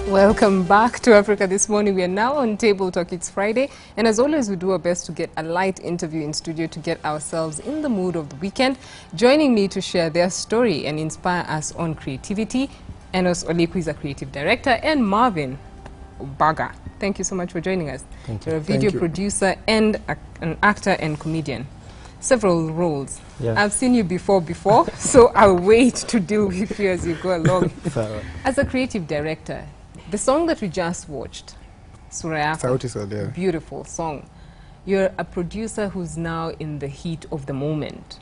Welcome back to Africa This Morning. We are now on Table Talk. It's Friday, and as always, we do our best to get a light interview in studio to get ourselves in the mood of the weekend. Joining me to share their story and inspire us on creativity, Enos Olik, who is a creative director, and Marvin Obaga. Thank you so much for joining us. Thank you. You're a video producer and an actor and comedian. Several roles. Yeah. I've seen you before, so I'll wait to deal with you as you go along. As a creative director, the song that we just watched, Surayako, beautiful song. You're a producer who's now in the heat of the moment.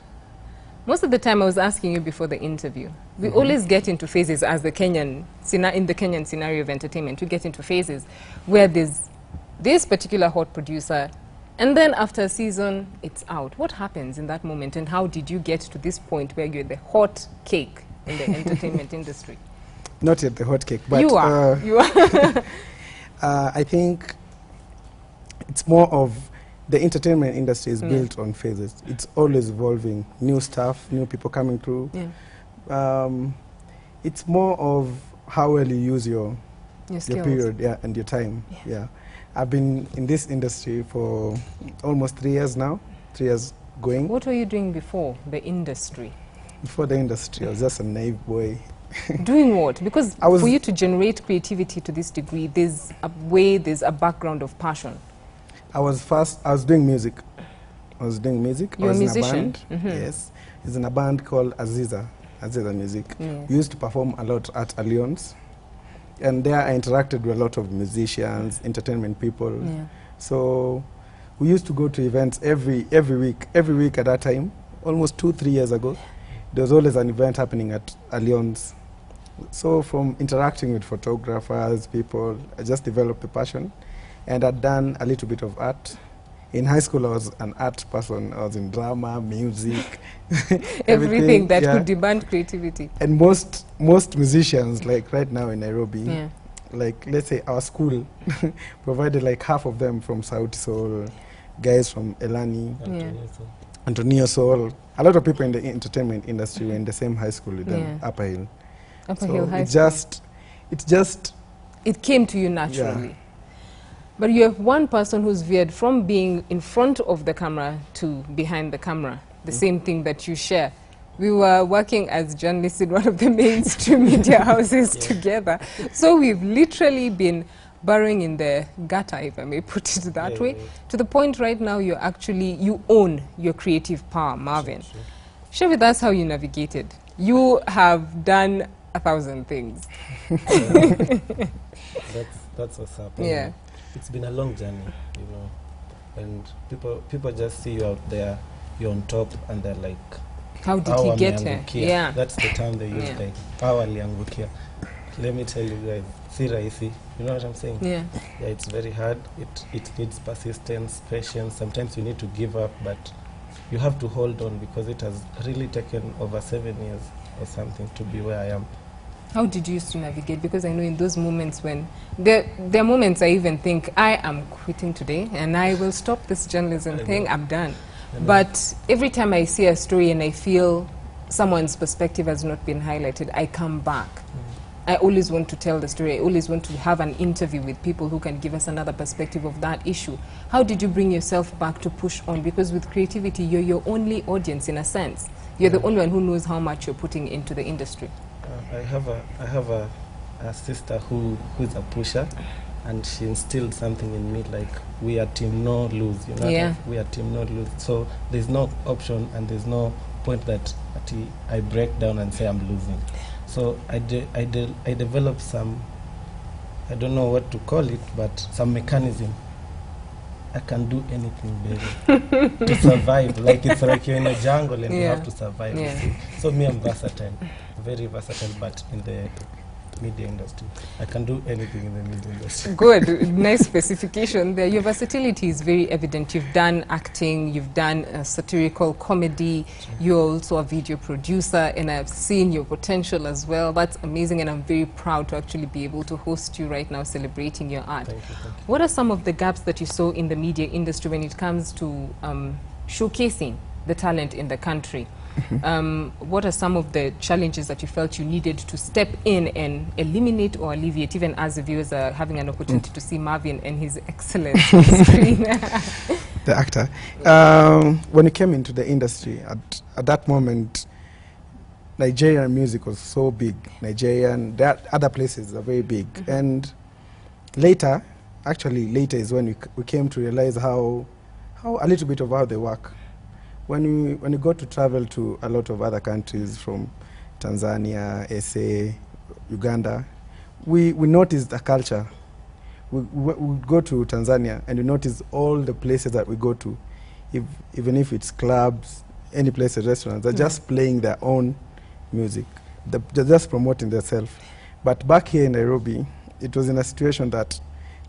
Most of the time, I was asking you before the interview, we always get into phases as the Kenyan, in the Kenyan scenario of entertainment, we get into phases where there's this particular hot producer, and then after a season, it's out. What happens in that moment, and how did you get to this point where you're the hot cake in the entertainment industry? Not yet the hot cake, but you are. You are. I think it's more of the entertainment industry is built on phases. It's always evolving, new stuff, new people coming through. Yeah. It's more of how well you use your period, and your time. Yeah. I've been in this industry for almost 3 years now, 3 years going. What were you doing before the industry? Before the industry, I was just a naive boy. Doing what? Because for you to generate creativity to this degree, there's a background of passion. I was doing music. You're a musician? In a band. Yes. It's in a band called Aziza Music. Yeah. We used to perform a lot at Alliance. And there I interacted with a lot of musicians, entertainment people. Yeah. So we used to go to events every week. Every week at that time, almost 2-3 years ago, there was always an event happening at Alliance. So from interacting with photographers, people, I just developed the passion. And I'd done a little bit of art. In high school, I was an art person. I was in drama, music, everything that could demand creativity. And most musicians, like right now in Nairobi, like let's say our school provided like half of them from South Soul, guys from Elani, Antonio Soul. A lot of people in the entertainment industry were in the same high school with them, Upper Hill. Upper Hill High School. It came to you naturally. Yeah. But you have one person who's veered from being in front of the camera to behind the camera, the same thing that you share. We were working as journalists in one of the mainstream media houses together. So we've literally been burrowing in the gutter, if I may put it that way, to the point right now you own your creative power, Marvin. Sure. Share with us how you navigated. You have done 1,000 things. That's what's up. Yeah. It's been a long journey, you know, and people just see you out there, you're on top, and they're like, how did he get here? Yeah, that's the term they use, like, how aliangukia. Let me tell you guys, si rahisi, you know what I'm saying? Yeah, it's very hard. It needs persistence, patience. Sometimes you need to give up, but you have to hold on because it has really taken over 7 years or something to be where I am. How did you used to navigate? Because I know in those moments when there are moments I even think I am quitting today and I will stop this journalism thing, I'm done. But every time I see a story and I feel someone's perspective has not been highlighted, I come back. I always want to tell the story. I always want to have an interview with people who can give us another perspective of that issue. How did you bring yourself back to push on? Because with creativity, you're your only audience in a sense. You're the only one who knows how much you're putting into the industry. I have a sister who's a pusher, and she instilled something in me, like, we are team no lose, you know. Yeah. We are team no lose. So there's no option and there's no point that I break down and say I'm losing. So I developed some, I don't know what to call it, but some mechanism. I can do anything, baby, to survive. Like, it's like you're in a jungle and you have to survive. So me, I'm versatile, very versatile, but in the media industry, I can do anything in the media industry. Good, nice specification there. Your versatility is very evident. You've done acting, you've done satirical comedy, you're also a video producer, and I've seen your potential as well. That's amazing, and I'm very proud to actually be able to host you right now, celebrating your art. Thank you. What are some of the gaps that you saw in the media industry when it comes to showcasing the talent in the country? what are some of the challenges that you felt you needed to step in and eliminate or alleviate, even as the viewers are having an opportunity to see Marvin and his excellence on screen? The actor. When he came into the industry, at that moment, Nigerian music was so big. Nigerian, there are other places are very big. And later is when we came to realize how a little bit of how they work. When you go to travel to a lot of other countries from Tanzania, SA, Uganda, we noticed the culture. We go to Tanzania and you notice all the places that we go to, even if it's clubs, any place, restaurants, they're just playing their own music. They're just promoting themselves. But back here in Nairobi, it was in a situation that,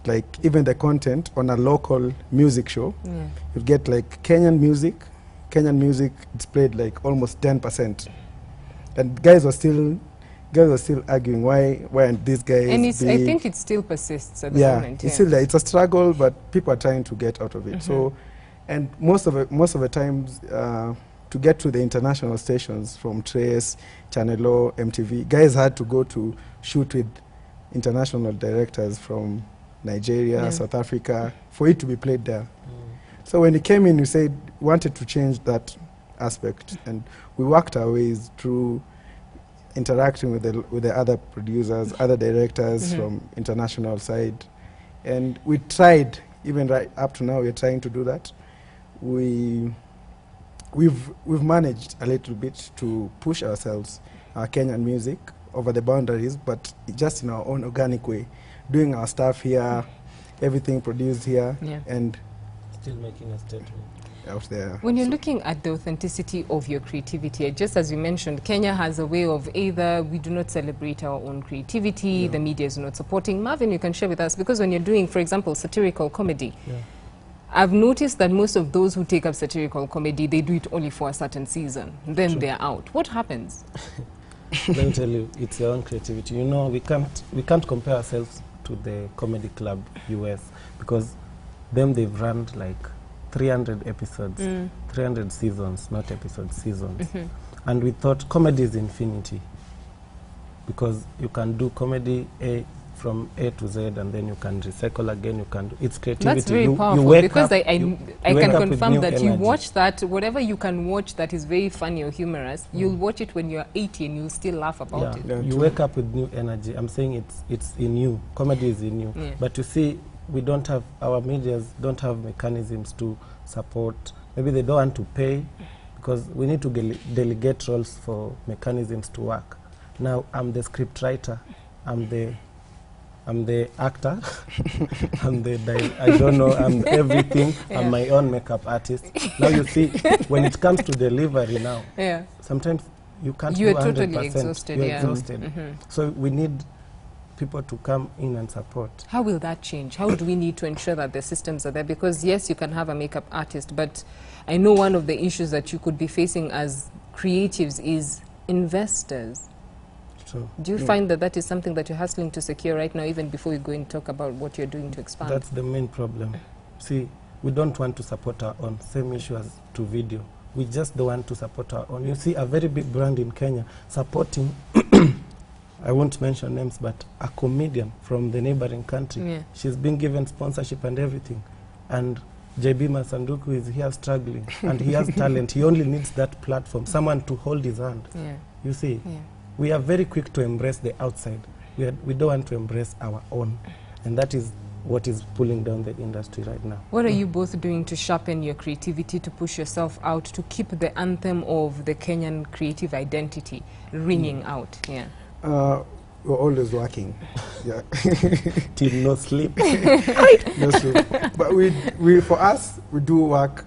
like, even the content on a local music show, you get like Kenyan music, it's played like almost 10%. And guys were still arguing why aren't these guys and big? I think it still persists at the moment. It's still there. It's a struggle, but people are trying to get out of it. So, and most of the times, to get to the international stations from Trace, Channel O, MTV, guys had to go to shoot with international directors from Nigeria, South Africa, for it to be played there. So when he came in, we said wanted to change that aspect, and we worked our ways through interacting with the other producers, other directors from international side, and we tried, even right up to now, we're trying to do that. We've managed a little bit to push ourselves, our Kenyan music, over the boundaries, but just in our own organic way, doing our stuff here, everything produced here, and still making a statement out there. When you're looking at the authenticity of your creativity, just as you mentioned, Kenya has a way of either we do not celebrate our own creativity, the media is not supporting. Marvin, you can share with us, because when you're doing, for example, satirical comedy, I've noticed that most of those who take up satirical comedy, they do it only for a certain season, then they're out. What happens? Let me tell you, it's your own creativity. You know, we can't compare ourselves to the comedy club US, because they've run like 300 episodes, 300 seasons, not episodes, seasons. And we thought comedy is infinity, because you can do comedy from A to Z, and then you can recycle again, you can do, it's creativity. That's very powerful, because I can confirm that you watch that, whatever you can watch that is very funny or humorous, you'll watch it when you're 80 and you'll still laugh about it. You wake up with new energy. I'm saying it's in you. Comedy is in you. But you see, we don't have, our medias don't have mechanisms to support. Maybe they don't want to pay, because we need to delegate roles for mechanisms to work. Now, I'm the script writer, I'm the actor, I'm everything, I'm my own makeup artist. Now you see, when it comes to delivery now, sometimes you can't do 100%. You're totally exhausted. You're exhausted. So we need people to come in and support. How will that change? How do we need to ensure that the systems are there? Because yes, you can have a makeup artist, but I know one of the issues that you could be facing as creatives is investors. True. Do you find that that is something that you're hustling to secure right now, even before you go and talk about what you're doing to expand? That's the main problem. See, we don't want to support our own, same issue as to video. We just don't want to support our own. You see a very big brand in Kenya supporting I won't mention names, but a comedian from the neighboring country. She's been given sponsorship and everything. And JB Masanduku is here struggling, and he has talent. He only needs that platform, someone to hold his hand. You see, we are very quick to embrace the outside. We don't want to embrace our own. And that is what is pulling down the industry right now. What are you both doing to sharpen your creativity, to push yourself out, to keep the anthem of the Kenyan creative identity ringing out? We're always working. Till no sleep. No sleep. But we for us, we do work.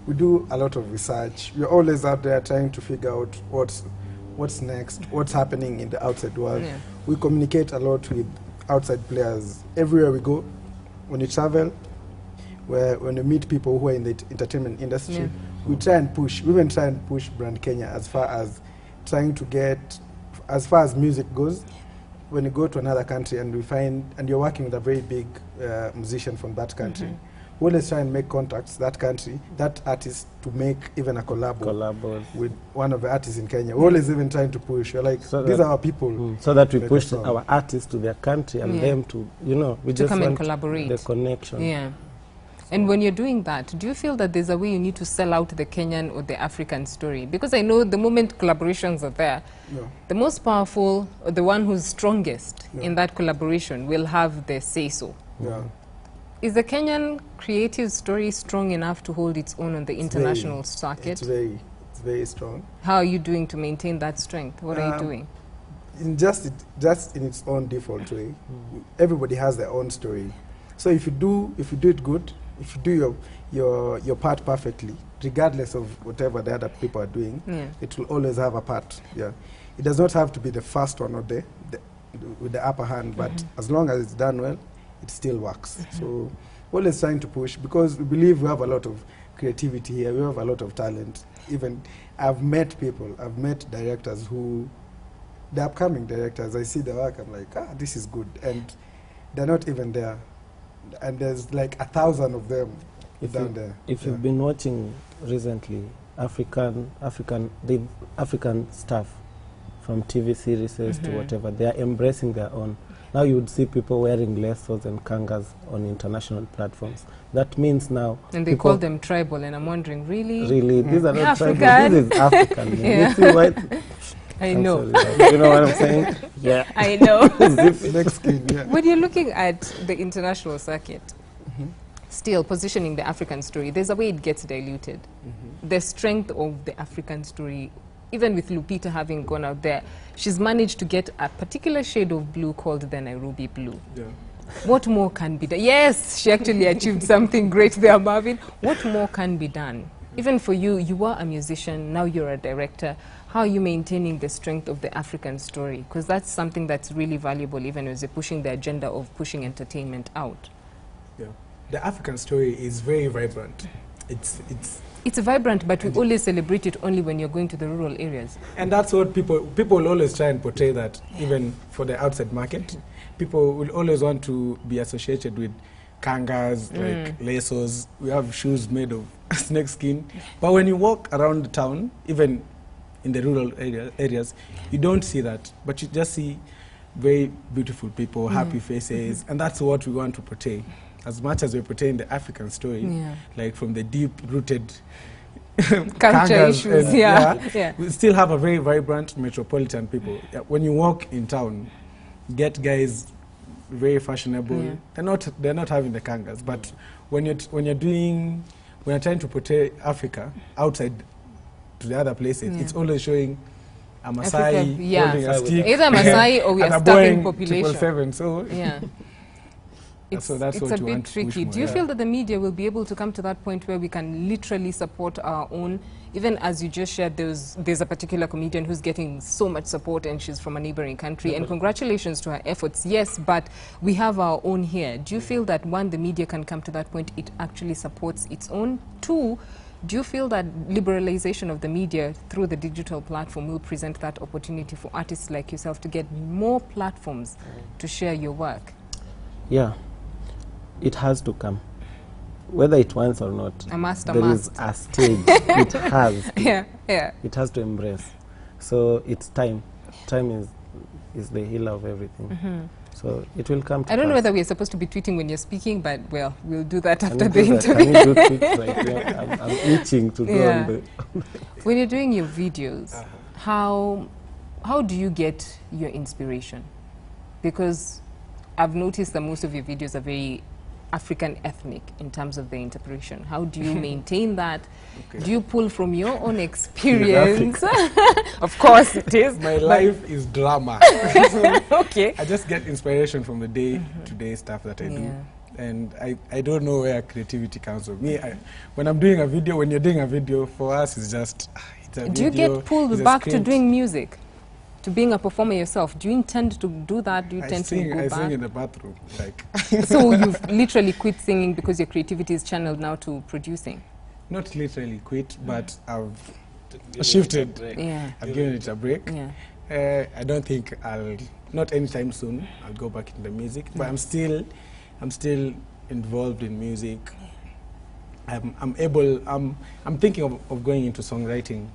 We do a lot of research. We're always out there trying to figure out what's next, what's happening in the outside world. We communicate a lot with outside players everywhere we go. When you travel, when you meet people who are in the entertainment industry, we try and push. We even try and push Brand Kenya as far as trying to get, as far as music goes. When you go to another country and we find, and you're working with a very big musician from that country, we always try and make contacts, that country, that artist, to make even a collab with one of the artists in Kenya. We're always even trying to push. We're like, so these are our people. So that we push our artists to their country and them to, you know, we just come want and collaborate. The connection. Yeah. And when you're doing that, do you feel that there's a way you need to sell out the Kenyan or the African story? Because I know the moment collaborations are there, the most powerful, or the one who's strongest in that collaboration will have the say-so. Is the Kenyan creative story strong enough to hold its own on the international circuit? It's very strong. How are you doing to maintain that strength? What are you doing? Just in its own default way. Everybody has their own story. So if you do it good, if you do your part perfectly, regardless of whatever the other people are doing, it will always have a part. It does not have to be the first one or with the upper hand, but as long as it's done well, it still works. So we're always trying to push, because we believe we have a lot of creativity here, we have a lot of talent. Even I've met directors who, the upcoming directors, I see their work, I'm like, this is good, and they're not even there. And there's like 1,000 of them down there. If you've been watching recently, African stuff, from TV series to whatever, they are embracing their own. Now you would see people wearing lesos and kangas on international platforms. That means now... And they call them tribal, and I'm wondering, really? Really? These are not African? tribal, this is African. You see why... I know. You know what I'm saying? Yeah. I know. Next skin, When you're looking at the international circuit, still positioning the African story, there's a way it gets diluted. The strength of the African story, even with Lupita having gone out there, she's managed to get a particular shade of blue called the Nairobi blue. What more can be done? Yes, she actually achieved something great there, Marvin. What more can be done? Even for you, you were a musician, now you're a director. How are you maintaining the strength of the African story? Because that's something that's really valuable, even as you're pushing the agenda of pushing entertainment out. The African story is very vibrant. It's vibrant, but we always celebrate it only when you're going to the rural areas. And that's what people will always try and portray, that even for the outside market, people will always want to be associated with kangas, like lesos. We have shoes made of snake skin. But when you walk around the town, even in the rural areas, you don't see that. But you just see very beautiful people, happy faces, and that's what we want to portray. As much as we're portraying the African story, like from the deep-rooted culture issues, we still have a very vibrant metropolitan people. When you walk in town, you get guys very fashionable. They're not having the kangas, but when you're trying to portray Africa outside to the other places, it's always showing a Maasai holding a stick, either Maasai or we are starving population. 777, so It's, so that's it's what a bit tricky. Do you feel that the media will be able to come to that point where we can literally support our own? Even as you just shared, there's a particular comedian who's getting so much support, and she's from a neighboring country, and congratulations to her efforts. Yes, but we have our own here. Do you feel that, one, the media can come to that point, it actually supports its own? Two, do you feel that liberalization of the media through the digital platform will present that opportunity for artists like yourself to get more platforms to share your work? Yeah. It has to come, whether it wants or not. There is a stage. It has to. It has to embrace. So it's time. Time is the healer of everything. So it will come to I don't know pass. whether we're supposed to be tweeting when you're speaking, but well, we'll do that after the interview. Can you do tweets right now? I'm itching to go on the... When you're doing your videos, how do you get your inspiration? Because I've noticed that most of your videos are very African ethnic in terms of the interpretation. How do you maintain that? Do you pull from your own experience? Of course it is. My life is drama. Okay. I just get inspiration from the day-to-day stuff that I do. And I don't know where creativity comes from. When I'm doing a video, when you're doing a video, for us it's just, it's a Do video, you get pulled back to doing music? To being a performer yourself, do you intend to do that? Do you tend to go back? I sing in the bathroom. Like So you've literally quit singing because your creativity is channeled now to producing? Not literally quit, but I've shifted. I've given it a break. I don't think not anytime soon, I'll go back into the music. But I'm still involved in music. I'm thinking of going into songwriting.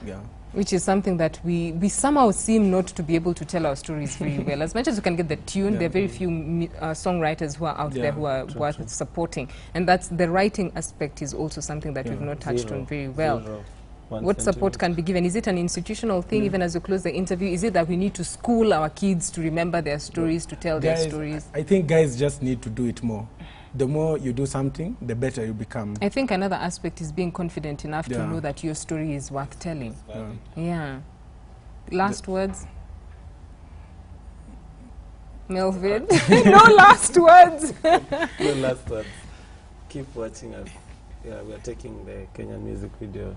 Yeah. Which is something that we somehow seem not to be able to tell our stories very well. As much as we can get the tune, there are very few songwriters who are out there who are worth supporting. And that's the writing aspect is also something that we've not touched on very well. What support can be given? Is it an institutional thing, even as you close the interview? Is it that we need to school our kids to remember their stories, to tell their stories? I think guys just need to do it more. The more you do something, the better you become. I think another aspect is being confident enough to know that your story is worth telling. Yeah. Last words? Melvin? No last words. No last words. Keep watching us. Yeah, we are taking the Kenyan music video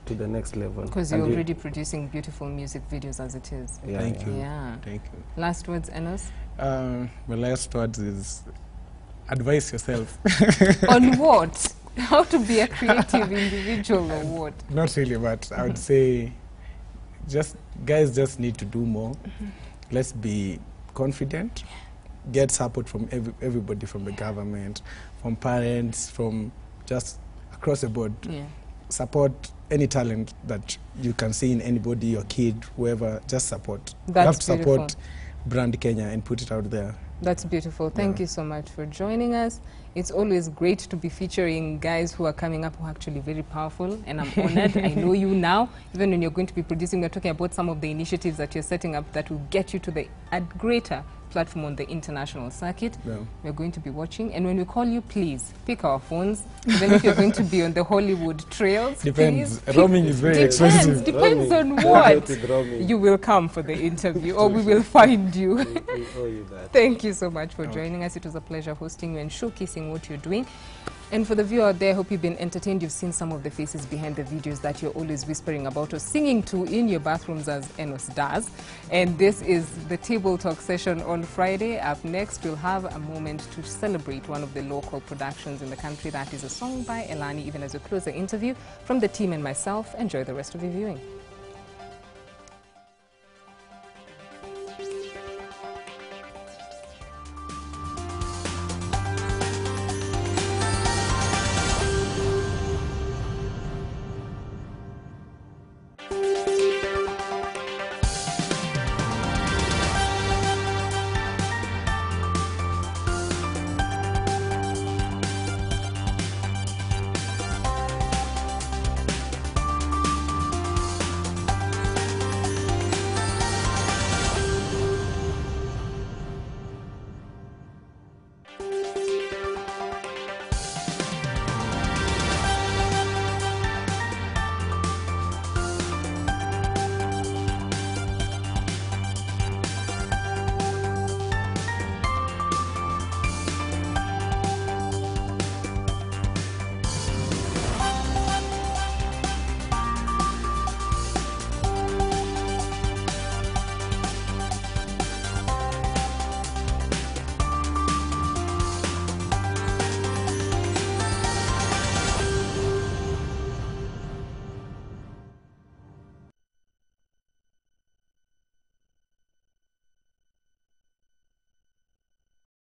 to the next level. Because you're already producing beautiful music videos as it is. Yeah, Thank you. Yeah. Thank you. Last words, Enos? My last words is advise yourself. On what? How to be a creative individual or what? Not really, but I would say guys just need to do more. Let's be confident. Get support from everybody, from the government, from parents, from just across the board. Yeah. Support any talent that you can see in anybody, your kid, whoever, just support. That's you have to beautiful. support brand Kenya and put it out there. That's beautiful. Thank you so much for joining us. It's always great to be featuring guys who are coming up who are actually very powerful, and I'm honored. I know you now. Even when you're going to be producing, we're talking about some of the initiatives that you're setting up that will get you to a greater platform on the international circuit. Yeah. We're going to be watching, and when we call you, please pick our phones. Even if you're going to be on the Hollywood trails, Depends. please Roaming is very expensive. Depends on what. You will come for the interview, or we will find you. We owe you that. Thank you so much for joining us. It was a pleasure hosting you and showcasing what you're doing. And for the viewer out there, I hope you've been entertained. You've seen some of the faces behind the videos that you're always whispering about or singing to in your bathrooms as Enos does. And this is the Table Talk session on Friday. Up next, we'll have a moment to celebrate one of the local productions in the country. That is a song by Elani. Even as we close the interview, from the team and myself, enjoy the rest of your viewing.